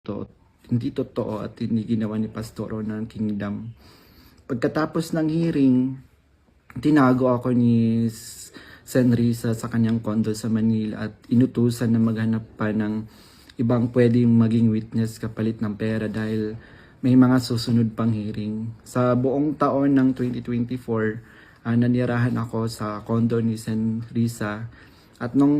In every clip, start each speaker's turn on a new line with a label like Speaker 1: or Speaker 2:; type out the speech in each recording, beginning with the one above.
Speaker 1: to, hindi totoo at hindi ginawa ni Pastoro ng Kingdom. Pagkatapos ng hearing, tinago ako ni Sen Risa sa kanyang condo sa Manila at inutusan na maghanap pa ng ibang pwedeng maging witness kapalit ng pera dahil may mga susunod pang hearing. Sa buong taon ng 2024, nanirahan ako sa condo ni Sen Risa at nung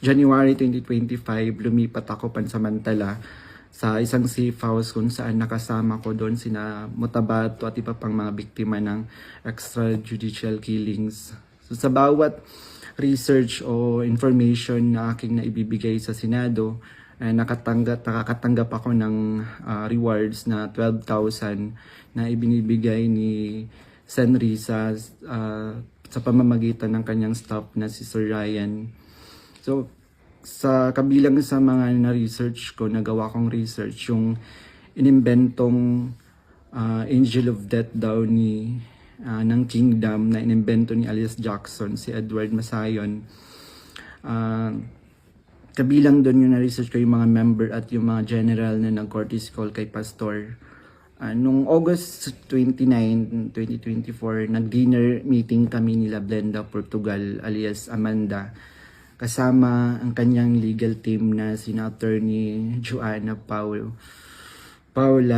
Speaker 1: January 2025, lumipat ako pansamantala sa isang safe house kung saan nakasama ko doon sina Mutabato at iba pang mga biktima ng extrajudicial killings. So, sa bawat research o information na aking naibibigay sa Senado, nakakatanggap ako ng rewards na 12,000 na ibinibigay ni Sen Risa sa pamamagitan ng kanyang staff na si Sir Ryan. So, sa kabilang sa mga na-research ko, nagawa kong research, yung inimbentong Angel of Death daw ng Kingdom na inimbento ni alias Jackson, si Edward Masayon. Kabilang doon yung na-research ko yung mga member at yung mga general na nag-courtesy call kay Pastor. Nung August 29, 2024, nag-dinner meeting kami nila Blenda Portugal alias Amanda, kasama ang kanyang legal team na sina Attorney Joanna Paula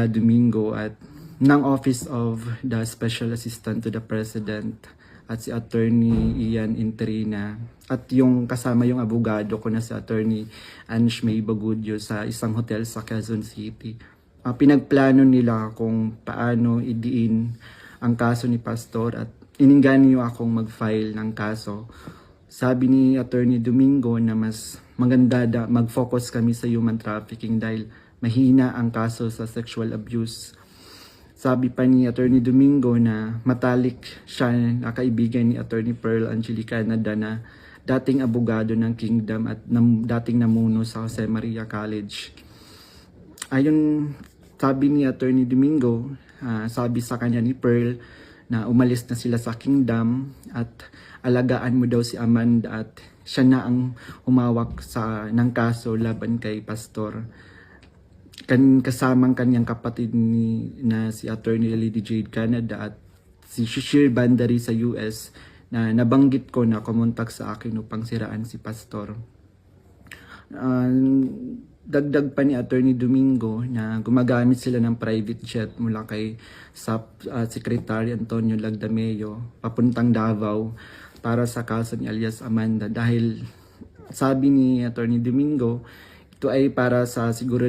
Speaker 1: Domingo at ng Office of the Special Assistant to the President at si Attorney Ian Interina at yung kasama yung abogado ko na si Attorney Ange May Bagudio sa isang hotel sa Quezon City. Pinagplano nila kung paano idiin ang kaso ni Pastor at ininganyo akong mag-file ng kaso. Sabi ni Attorney Domingo na mas maganda mag-focus kami sa human trafficking dahil mahina ang kaso sa sexual abuse. Sabi pa ni Attorney Domingo na matalik siya na kaibigan ni Attorney Pearl Angelica Canada na dating abogado ng Kingdom at dating namuno sa Jose Maria College. Ayon sabi ni Attorney Domingo, sabi sa kanya ni Pearl na umalis na sila sa Kingdom at alagaan mo daw si Amanda at siya na ang humawak ng kaso laban kay Pastor. Kasamang kanyang kapatid na si Attorney Lady Jade Canada at si Shishir Bandari sa US na nabanggit ko na kumontak sa akin upang siraan si Pastor. Dagdag pa ni Attorney Domingo na gumagamit sila ng private jet mula kay Secretary Antonio Lagdameo papuntang Davao para sa kaso ni alias Amanda dahil sabi ni Attorney Domingo ito ay para sa siguro